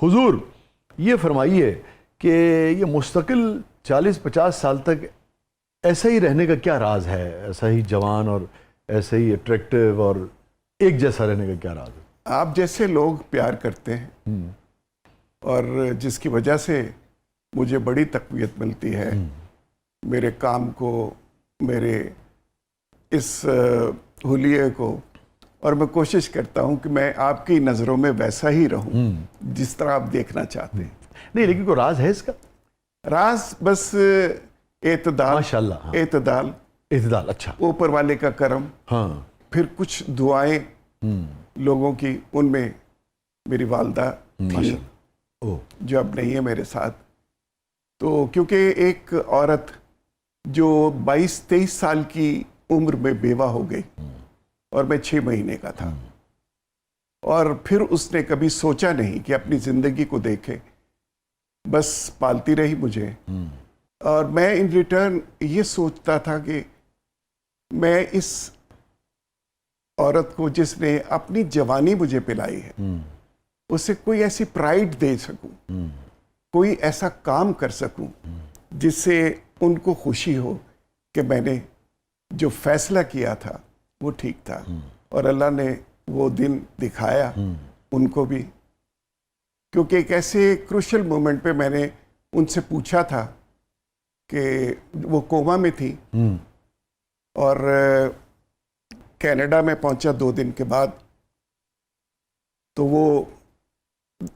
हुजूर ये फरमाइए कि ये मुस्तकिल 40-50 साल तक ऐसा ही रहने का क्या राज है, ऐसा ही जवान और ऐसे ही अट्रैक्टिव और एक जैसा रहने का क्या राज है? आप जैसे लोग प्यार करते हैं और जिसकी वजह से मुझे बड़ी तकवीत मिलती है मेरे काम को, मेरे इस हुलिये को, और मैं कोशिश करता हूं कि मैं आपकी नज़रों में वैसा ही रहूं जिस तरह आप देखना चाहते हैं। नहीं, लेकिन कोई राज है इसका? राज बस एतदाल, माशाल्लाह, हाँ। एतदाल, इत्तेदाल, अच्छा। ऊपर वाले का करम, हाँ। फिर कुछ दुआएं लोगों की, उनमें मेरी वालदा थी जो अब नहीं है मेरे साथ। तो क्योंकि एक औरत जो 22-23 साल की उम्र में बेवा हो गई और मैं 6 महीने का था, और फिर उसने कभी सोचा नहीं कि अपनी जिंदगी को देखे, बस पालती रही मुझे। और मैं इन रिटर्न ये सोचता था कि मैं इस औरत को जिसने अपनी जवानी मुझे पिलाई है उसे कोई ऐसी प्राइड दे सकूं, कोई ऐसा काम कर सकूं जिससे उनको खुशी हो कि मैंने जो फैसला किया था वो ठीक था। और अल्लाह ने वो दिन दिखाया उनको भी, क्योंकि एक ऐसे क्रूशियल मोमेंट पे मैंने उनसे पूछा था कि वो कोमा में थी और कनाडा में पहुंचा 2 दिन के बाद, तो वो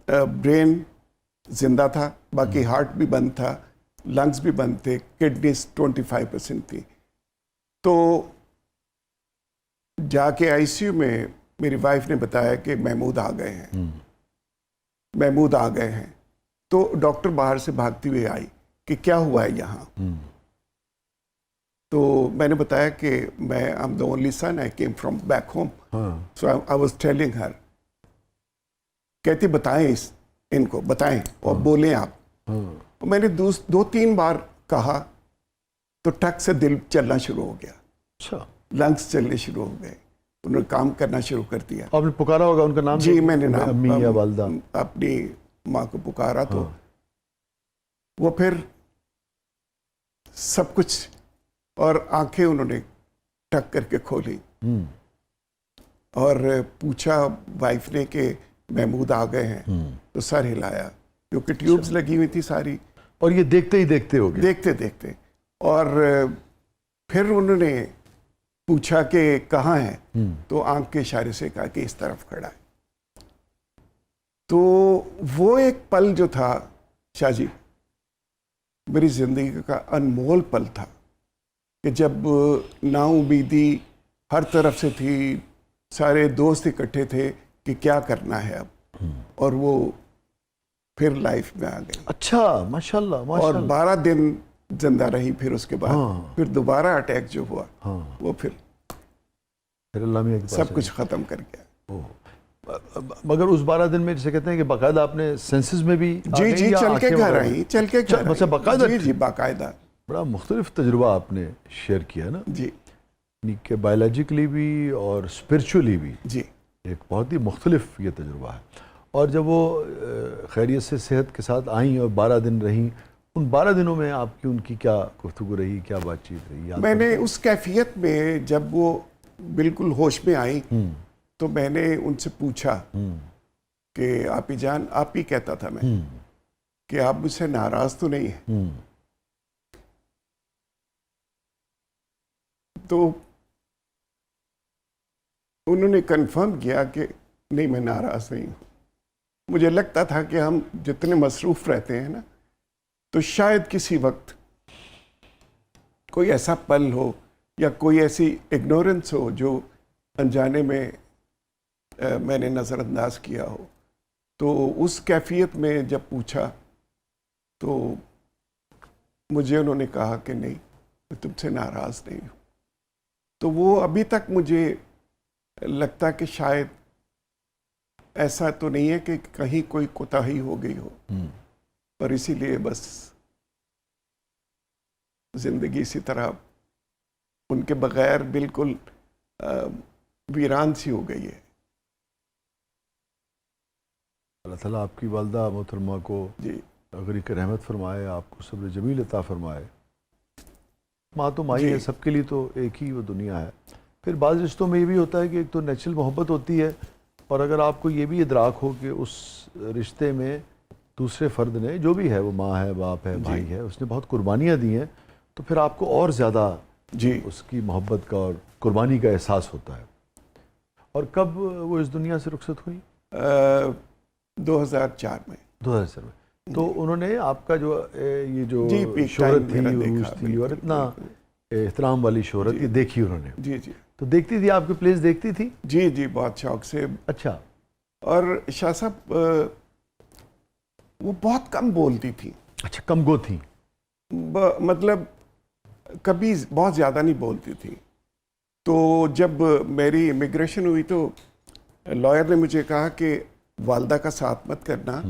ब्रेन जिंदा था, बाकी हार्ट भी बंद था, लंग्स भी बंद थे, किडनीज 25% थी। तो जाके आईसीयू में मेरी वाइफ ने बताया कि महमूद आ गए हैं, महमूद आ गए हैं। तो डॉक्टर बाहर से भागती हुई आई कि क्या हुआ है यहाँ। तो मैंने बताया कि मैं I am the only son, I came from back home, so I was telling her. कहती बताएं इनको बताएं और बोलें आप। तो मैंने 2-3 बार कहा तो टक से दिल चलना शुरू हो गया, अच्छा, लंग्स चलने शुरू हो गए, उन्होंने काम करना शुरू कर दिया। आपने पुकारा होगा उनका नाम? जी, मैंने नाम अम्मी या वालदा अपनी माँ को पुकारा। तो वो फिर सब कुछ, और आंखें उन्होंने टक करके खोली और पूछा वाइफ ने कि महमूद आ गए हैं। तो सर हिलाया क्योंकि ट्यूब्स लगी हुई थी सारी। और ये देखते ही देखते हो गए? देखते देखते। और फिर उन्होंने पूछा कि कहाँ है, तो आंख के इशारे से कहा कि इस तरफ खड़ा है। तो वो एक पल जो था शाह जी, मेरी जिंदगी का अनमोल पल था कि जब नाउमीदी हर तरफ से थी, सारे दोस्त इकट्ठे थे कि क्या करना है अब, और वो फिर लाइफ में आ गई। अच्छा, माशाल्लाह, माशाल्लाह। और 12 दिन जिंदा रही। फिर उसके बाद फिर दोबारा अटैक जो हुआ वो फिर अल्लाह मियां के पास सब कुछ खत्म कर गया। मगर उस 12 दिन में जैसे कहते हैं कि बाकायदा आपने सेंसेस में भी जी चल के घर आई, चल के घर आई। बाकायदा? जी बाकायदा। बड़ा मुख्तलिफ तजुर्बा आपने शेयर किया ना जी, कि बायोलॉजिकली भी और स्पिरिचुअली भी। जी, एक बहुत ही मुख्तलिफ ये तजुर्बा है। और जब वो खैरियत से सेहत के साथ आई और 12 दिन रहीं, उन 12 दिनों में आपकी उनकी क्या गुफ्तगू रही, क्या बातचीत रही? मैंने उस कैफियत में जब वो बिल्कुल होश में आई तो मैंने उनसे पूछा कि आपी जान, आप ही कहता था मैं, कि आप मुझसे नाराज तो नहीं है? तो उन्होंने कंफर्म किया कि नहीं, मैं नाराज नहीं हूं। मुझे लगता था कि हम जितने मसरूफ रहते हैं ना, तो शायद किसी वक्त कोई ऐसा पल हो या कोई ऐसी इग्नोरेंस हो जो अनजाने में मैंने नज़रअंदाज किया हो। तो उस कैफियत में जब पूछा तो मुझे उन्होंने कहा कि नहीं, मैं तुमसे नाराज़ नहीं हूँ। तो वो अभी तक मुझे लगता कि शायद ऐसा तो नहीं है कि कहीं कोई कोताही हो गई हो, पर इसीलिए बस जिंदगी इसी तरह उनके बगैर बिल्कुल वीरान सी हो गई है। अल्लाह ताला आपकी वालदा मोहतरमा को जी अगर एक रहमत फरमाए, आपको सब्र जमील अता फरमाए। माँ तो माँ ही जी। है, सबके लिए तो एक ही वो दुनिया है। फिर बाज़ रिश्तों में ये भी होता है कि एक तो नेचुरल मोहब्बत होती है, और अगर आपको ये भी इदराक हो कि उस रिश्ते में दूसरे फ़र्द ने, जो भी है, वो माँ है, बाप है, भाई है, उसने बहुत कुर्बानियाँ दी हैं, तो फिर आपको और ज़्यादा जी उसकी मोहब्बत का और कुर्बानी का एहसास होता है। और कब वो इस दुनिया से रुखसत हुई? 2004 में। 2000 में। तो उन्होंने आपका जो ये जो जी, peak शोहरत time थी, मेरा उरूज देखा, थी, और बिल्कुल, इतना बिल्कुल। एहतराम वाली शोहरत जी। ये देखी उन्होंने। जी जी तो देखती थी आपके प्लेस, देखती थी? जी जी बहुत शौक से। अच्छा। और शाह साहब वो बहुत कम बोलती थी, अच्छा, कमगो थी। मतलब कभी बहुत ज़्यादा नहीं बोलती थी। तो जब मेरी इमिग्रेशन हुई तो लॉयर ने मुझे कहा कि वालदा का साथ मत करना,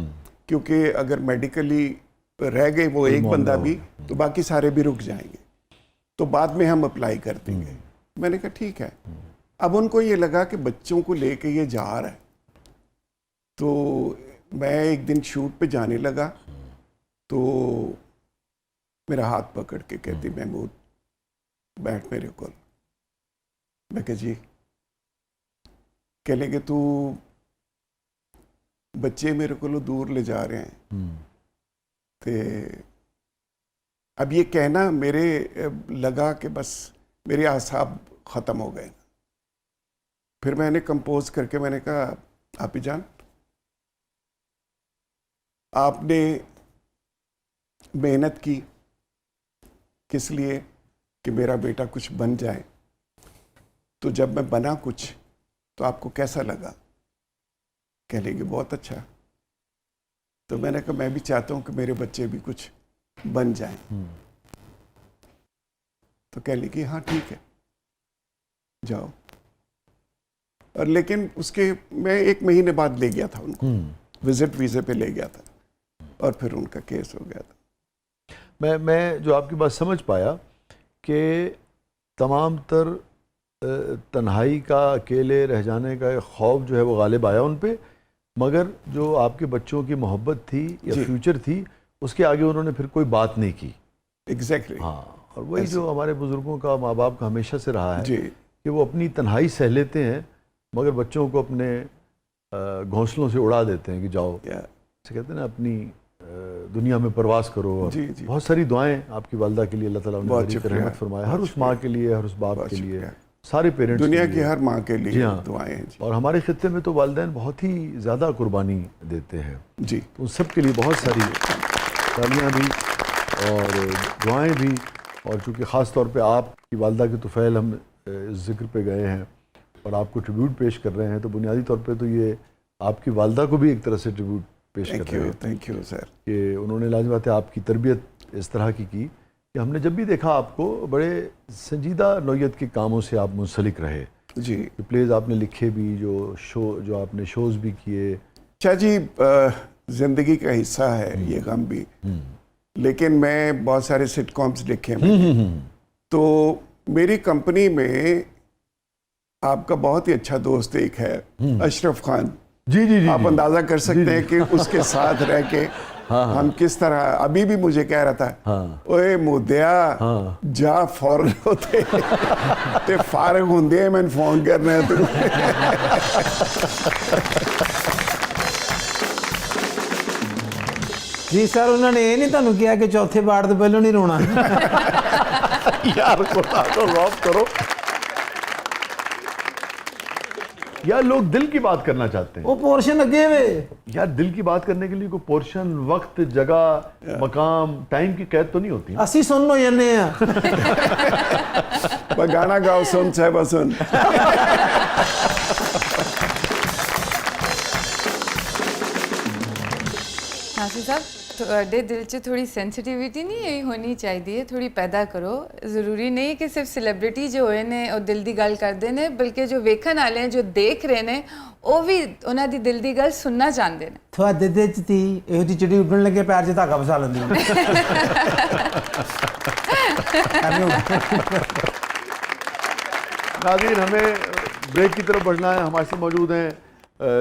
क्योंकि अगर मेडिकली रह गए वो एक मामला बंदा हो भी, तो बाकी सारे भी रुक जाएंगे, तो बाद में हम अप्लाई कर देंगे। मैंने कहा ठीक है। अब उनको ये लगा कि बच्चों को लेके ये जा रहा है, तो मैं एक दिन शूट पे जाने लगा, तो मेरा हाथ पकड़ के कहती, महमूद बैठ मेरे को। मैं कहा जी। कह लेंगे तू बच्चे मेरे को दूर ले जा रहे हैं, ते अब ये कहना मेरे लगा कि बस मेरे आसाब ख़त्म हो गए। फिर मैंने कंपोज करके मैंने कहा, आपी जान, आपने मेहनत की किस लिए कि मेरा बेटा कुछ बन जाए, तो जब मैं बना कुछ तो आपको कैसा लगा? कह लेंगे बहुत अच्छा। तो मैंने कहा मैं भी चाहता हूं कि मेरे बच्चे भी कुछ बन जाएं। तो कह लेंगे हाँ ठीक है जाओ। और लेकिन उसके मैं 1 महीने बाद ले गया था उनको, विजिट वीज़े पे ले गया था, और फिर उनका केस हो गया था। मैं जो आपकी बात समझ पाया कि तमाम तर तन्हाई का, अकेले रह जाने का एक खौफ जो है वो गालिब आया उन पे, मगर जो आपके बच्चों की मोहब्बत थी या जी। फ्यूचर थी, उसके आगे उन्होंने फिर कोई बात नहीं की। एग्जैक्टली। हाँ, और वही जो हमारे बुज़ुर्गों का, माँ बाप का हमेशा से रहा है जी कि वो अपनी तन्हाई सह लेते हैं, मगर बच्चों को अपने घोंसलों से उड़ा देते हैं कि जाओ, या से कहते हैं ना, अपनी दुनिया में प्रवास करो। और जी, जी। बहुत सारी दुआएं आपकी वालदा के लिए अल्लाह ताला ने बहुत बड़ी शुक्रिया, रहमत फरमाए, हर बहुत उस माँ के लिए, हर उस बाप बहुत के लिए, शुक्रिया। सारे पेरेंट्स दुनिया के की लिए। हर माँ के लिए जी हाँ। दुआएं हैं जी। और हमारे खित्ते में तो वालिदैन बहुत ही ज़्यादा कुर्बानी देते हैं, जी तो उन सब के लिए बहुत सारी तालियाँ भी और दुआएं भी। और चूँकि ख़ास तौर पे आपकी वालदा के तुफ़ैल हम इस ज़िक्र पे गए हैं और आपको ट्रिब्यूट पेश कर रहे हैं, तो बुनियादी तौर पे तो ये आपकी वालदा को भी एक तरह से ट्रिब्यूट पेश कर रहे हैं थैंक यू सर। कि उन्होंने लाजवात आपकी तरबियत इस तरह की कि हमने जब भी देखा आपको बड़े संजीदा नौयत के कामों से आप मुंसलिक रहे। जी जो प्लेज आपने लिखे भी, जो आपने शोज़ भी किए। अच्छा जी, जिंदगी का हिस्सा है ये गम भी, लेकिन मैं बहुत सारे सिटकॉम्स लिखे हैं मैंने। तो मेरी कंपनी में आपका बहुत ही अच्छा दोस्त एक है, अशरफ खान। जी जी जी आप जी। अंदाजा कर सकते हैं कि उसके साथ रह के हम किस तरह, अभी भी मुझे कह रहा था, हाँ। ओए मुद्या जा फौरन होते ते फारग होंदे मैंने फोन करना है तू। जी सर, उन्होंने ये नहीं ਤੁਹਾਨੂੰ किया कि चौथे बार तो पहले नहीं रोना। यार खुदा को रौब करो। यार लोग दिल की बात करना चाहते हैं। वो पोर्शन अगे वे यार दिल की बात करने के लिए कोई पोर्शन, वक्त, जगह, मकाम, टाइम की कैद तो नहीं होती ना। ਅਸੀਂ ਸੁਣ ਹੋ जन्ने आ। मैं गाना गाओ सुन साहब सुन। नासिर साहब, ਤੁਹਾਡੇ ਦਿਲ 'ਚ ਥੋੜੀ ਸੈਂਸਿਟੀਵਿਟੀ ਨਹੀਂ ਹੋਣੀ ਚਾਹੀਦੀ ਹੈ, ਥੋੜੀ ਪੈਦਾ ਕਰੋ। ਜ਼ਰੂਰੀ ਨਹੀਂ ਕਿ ਸਿਰਫ ਸੈਲੀਬ੍ਰਿਟੀ ਜੋ ਹੋਏ ਨੇ ਉਹ ਦਿਲ ਦੀ ਗੱਲ ਕਰਦੇ ਨੇ, ਬਲਕਿ ਜੋ ਵੇਖਣ ਵਾਲੇ ਨੇ, ਜੋ ਦੇਖ ਰਹੇ ਨੇ, ਉਹ ਵੀ ਉਹਨਾਂ ਦੀ ਦਿਲ ਦੀ ਗੱਲ ਸੁਣਨਾ ਚਾਹੁੰਦੇ ਨੇ। ਤੁਹਾਡੇ ਦਿਲ 'ਚ ਤੀ ਇਹੋ ਜਿਹੀ ਚਿੜੀ ਉੱਡਣ ਲੱਗੇ ਪੈਰ 'ਚ ਧਾਗਾ ਫਸਾ ਲੈਂਦੀ ਹੈ। नाज़रीन, हमें ब्रेक की तरफ बढ़ना है। हमारे साथ मौजूद हैं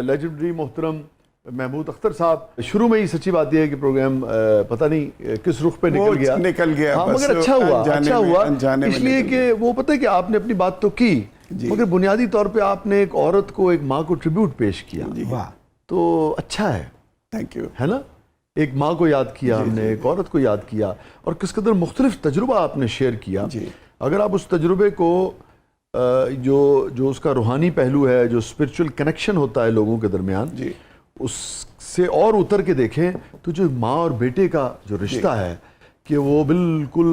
लेजेंडरी मोहतरम महमूद अख्तर साहब, शुरू में ही सच्ची बात यह है कि प्रोग्राम पता नहीं किस रुख पे वो निकल गया। हाँ, बस मगर अच्छा हुआ अनजाने में इसलिए निकल कि वो पता है कि आपने अपनी बात तो की, मगर बुनियादी तौर पे आपने एक औरत को, एक माँ को ट्रिब्यूट पेश किया। वाह, तो अच्छा है, थैंक यू। है ना। एक माँ को याद किया हमने, एक औरत को याद किया, और किस कदर मुख्तलिफ तजुर्बा आपने शेयर किया। अगर आप उस तजुर्बे को जो उसका रूहानी पहलू है, जो स्पिरिचुअल कनेक्शन होता है लोगों के दरमियान, उससे और उतर के देखें तो जो माँ और बेटे का जो रिश्ता है कि वो बिल्कुल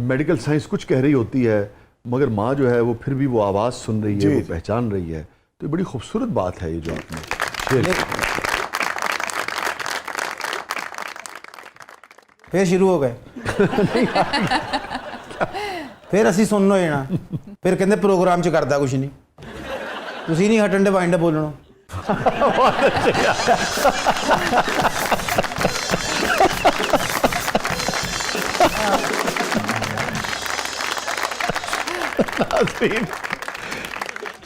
मेडिकल साइंस कुछ कह रही होती है, मगर माँ जो है वो फिर भी वो आवाज़ सुन रही है, वो पहचान रही है। तो बड़ी खूबसूरत बात है ये जो आपने शेयर की। फिर शुरू हो गए फिर ਅਸੀਂ ਸੁਣਨ ਹੋ ਜਾਣਾ, ਫਿਰ ਕਹਿੰਦੇ ਪ੍ਰੋਗਰਾਮ 'ਚ ਕਰਦਾ ਕੁਛ ਨਹੀਂ, ਤੁਸੀਂ ਨਹੀਂ ਹਟਣ ਦੇ ਵਾਇੰਡ ਬੋਲਣੋਂ।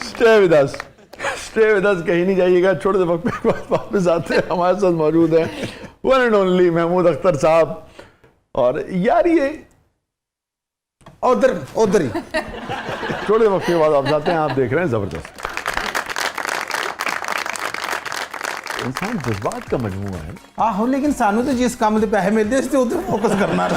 स्टे विद अस, कहीं नहीं जाइएगा। छोटे से वक्त पे वापस आते हैं। हमारे साथ मौजूद हैं one and only Mahmood Akhtar साहब। और यार ये उधर ही थोड़े वक्त के बाद आप जाते हैं, आप देख रहे हैं जबरदस्त। इंसान जज्बात का मजमूआ है। आहो, लेकिन सानू तो जिस काम के पैसे मिलते हैं उधर फोकस करना।